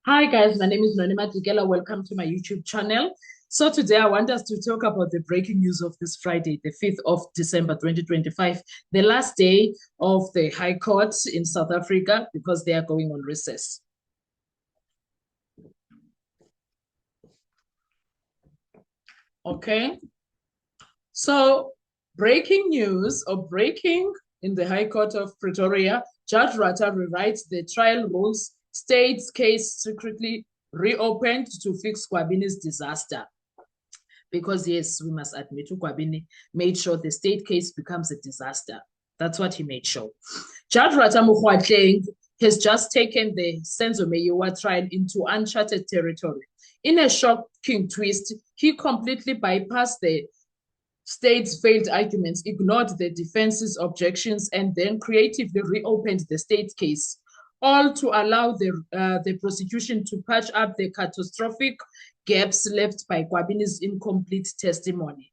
Hi guys, my name is Nonima Tigela. Welcome to my YouTube channel. So today I want us to talk about the breaking news of this Friday, the 5th of December 2025, the last day of the High Court in South Africa because they are going on recess. Okay, so breaking news or breaking in the High Court of Pretoria, Judge Ratta rewrites the trial rules, state's case secretly reopened to fix Gwabini's disaster. Because yes, we must admit Gwabini made sure the state case becomes a disaster. That's what he made sure. Judge Ratta Mogoateng has just taken the Senzo Meyiwa trial into uncharted territory. In a shocking twist, he completely bypassed the state's failed arguments, ignored the defense's objections, and then creatively reopened the state case, all to allow the prosecution to patch up the catastrophic gaps left by Gwabini's incomplete testimony.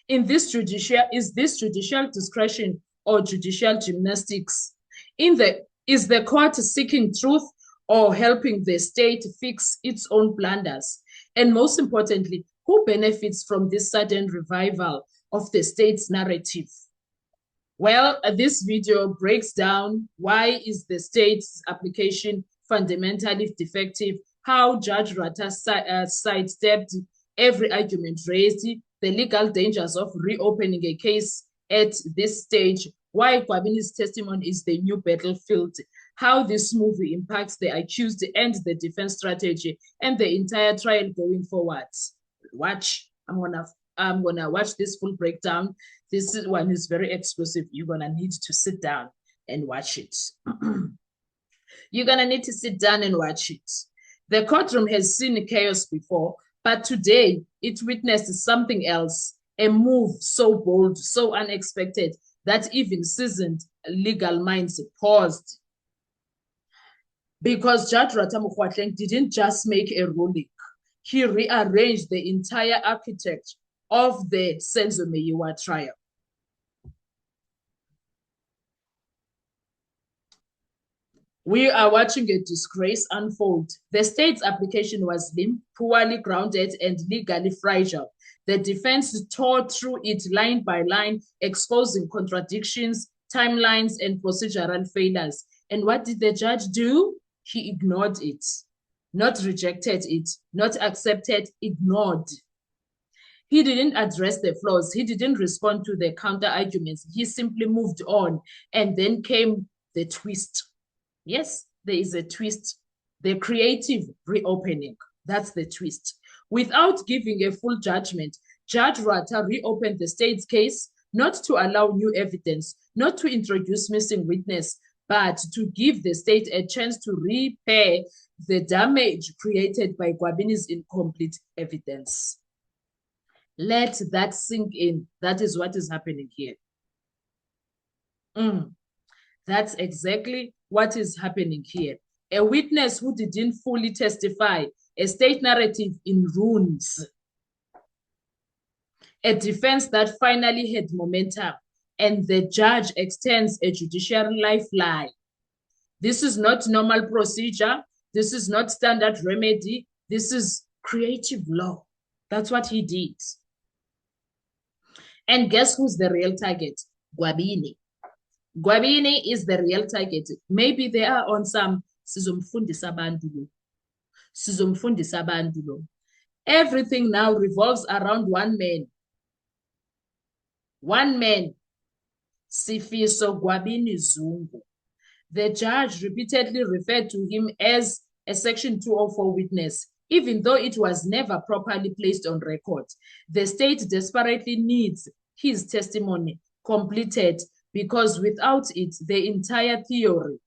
Is this judicial discretion or judicial gymnastics? Is the court seeking truth or helping the state fix its own blunders? And most importantly, who benefits from this sudden revival of the state's narrative? Well, this video breaks down why is the state's application fundamentally defective, how Judge Ratta sidestepped every argument raised, the legal dangers of reopening a case at this stage, why Gwabini's testimony is the new battlefield, how this movie impacts the accused and the defense strategy, and the entire trial going forward. Watch. I'm gonna watch this full breakdown. This one is very exclusive. You're gonna need to sit down and watch it. You're gonna need to sit down and watch it. The courtroom has seen chaos before, but today it witnessed something else, a move so bold, so unexpected, that even seasoned legal minds paused. Because Judge Ratta Mogoateng didn't just make a ruling, he rearranged the entire architecture of the Senzo Meyiwa trial. We are watching a disgrace unfold. The state's application was limp, poorly grounded, and legally fragile. The defense tore through it line by line, exposing contradictions, timelines, and procedural failures. And what did the judge do? He ignored it, not rejected it, not accepted, ignored. He didn't address the flaws. He didn't respond to the counter arguments. He simply moved on. And then came the twist. Yes, there is a twist. The creative reopening. That's the twist. Without giving a full judgment, Judge Ratta reopened the state's case, not to allow new evidence, not to introduce missing witness, but to give the state a chance to repair the damage created by Gwabini's incomplete evidence. Let that sink in. That is what is happening here. That's exactly what is happening here. A witness who didn't fully testify, a state narrative in ruins, a defense that finally had momentum, and the judge extends a judicial lifeline. This is not normal procedure. This is not standard remedy. This is creative law. That's what he did. And guess who's the real target? Gwabini. Gwabini is the real target. Maybe they are on some sizomfundisa abantu lo. Everything now revolves around one man. One man, Sifiso Gwabini Zungu. The judge repeatedly referred to him as a Section 204 witness, even though it was never properly placed on record. The state desperately needs his testimony completed because without it, the entire theory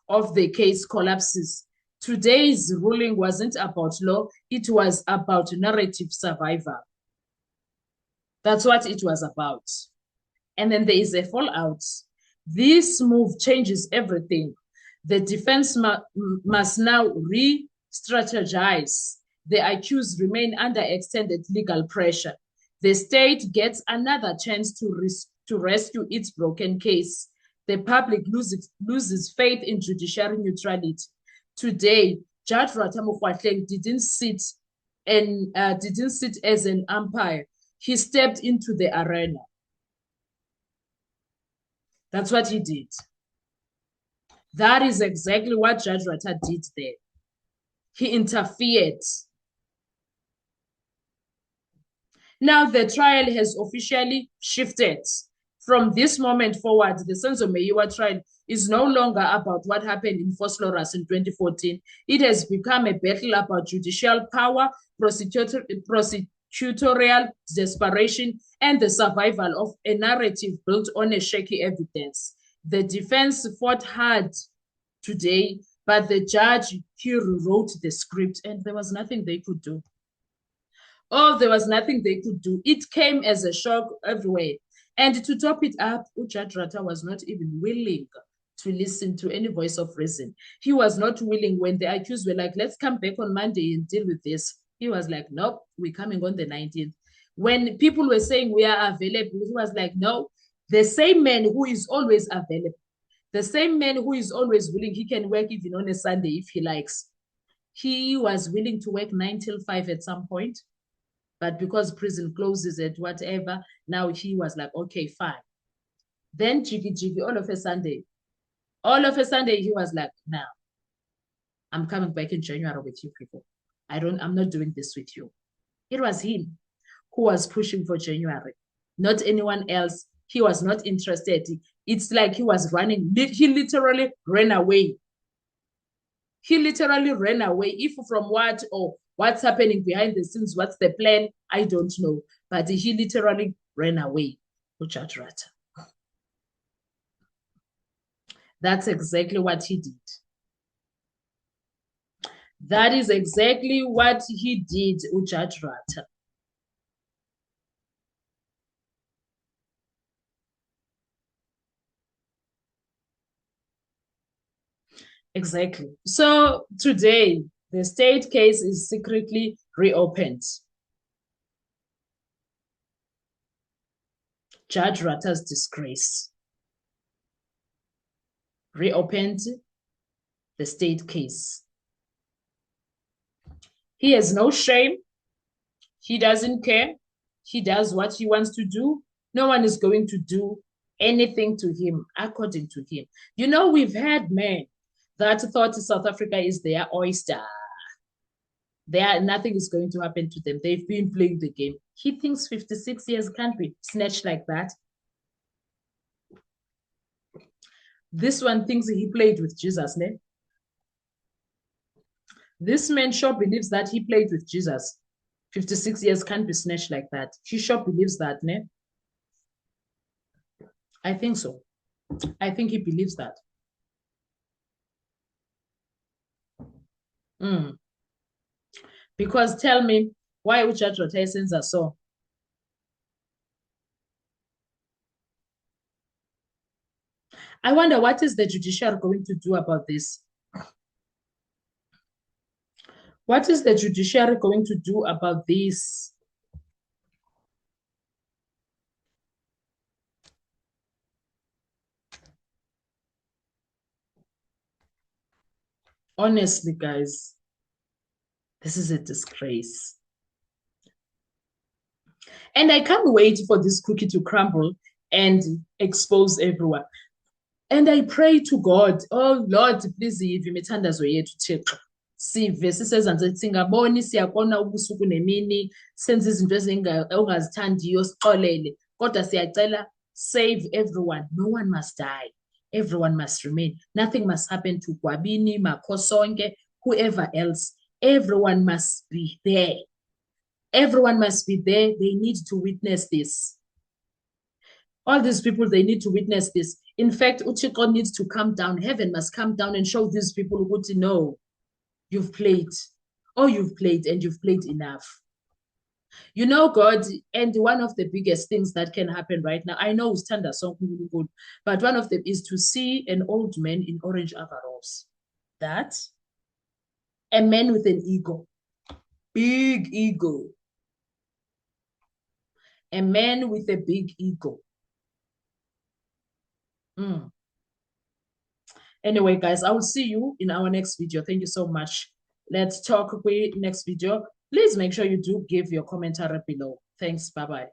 of the case collapses. Today's ruling wasn't about law, it was about narrative survival. That's what it was about. And then there is a fallout. This move changes everything. The defense must now re-strategize. The accused remain under extended legal pressure. The state gets another chance to rescue its broken case. The public loses faith in judiciary neutrality. Today, Judge Ratha Mokgoatlheng didn't sit as an umpire. He stepped into the arena. That's what he did. That is exactly what Judge Ratha did there. He interfered. Now the trial has officially shifted. From this moment forward, the Senzo Meyiwa trial is no longer about what happened in Vosloorus in 2014. It has become a battle about judicial power, prosecutorial desperation, and the survival of a narrative built on a shaky evidence. The defense fought hard today, but the judge, he rewrote the script, and there was nothing they could do. Oh, there was nothing they could do. It came as a shock everywhere. And to top it up, Judge Ratha was not even willing to listen to any voice of reason. He was not willing when the accused were like, let's come back on Monday and deal with this. He was like, nope, we're coming on the 19th. When people were saying we are available, he was like, no, the same man who is always available, the same man who is always willing, he can work even on a Sunday if he likes. He was willing to work 9 till 5 at some point. But because prison closes at whatever, now he was like, okay, fine. Then Jiggy, all of a Sunday, he was like, now, I'm coming back in January with you people. I'm not doing this with you. It was him who was pushing for January, not anyone else. He was not interested. It's like he was running. He literally ran away. He literally ran away. If from what or what's happening behind the scenes, what's the plan, I don't know. But he literally ran away, Judge Ratha. That's exactly what he did. That is exactly what he did, Judge Ratha. Exactly. So today, the state case is secretly reopened. Judge Ratha's disgrace. Reopened the state case. He has no shame. He doesn't care. He does what he wants to do. No one is going to do anything to him according to him. You know, we've had men that thought South Africa is their oyster. Nothing is going to happen to them. They've been playing the game. He thinks 56 years can't be snatched like that. This one thinks he played with Jesus, ne? This man sure believes that he played with Jesus. 56 years can't be snatched like that. He sure believes that, ne? I think so. I think he believes that. Mm. Because tell me, why Judge Ratha Senza so? I wonder what is the judiciary going to do about this? What is the judiciary going to do about this? Honestly, guys, this is a disgrace. And I can't wait for this cookie to crumble and expose everyone. And I pray to God, oh Lord, please yive imithandazo yethu Thixo. Sive sisezansi singaboni siyakona ubusuku nemini senze izinto ongazithandiyo sixolele kodwa siyacela save everyone. No one must die. Everyone must remain. Nothing must happen to Gwabini, Makhosonke, whoever else. Everyone must be there. Everyone must be there. They need to witness this. All these people, they need to witness this. In fact, Uthixo needs to come down. Heaven must come down and show these people who know you've played. Oh, you've played and you've played enough. You know, God, and one of the biggest things that can happen right now, I know Standa Song good, but one of them is to see an old man in orange overalls. That a man with an ego, big ego. A man with a big ego. Anyway, guys, I will see you in our next video. Thank you so much. Let's talk with next video. Please make sure you do give your commentary below. Thanks. Bye-bye.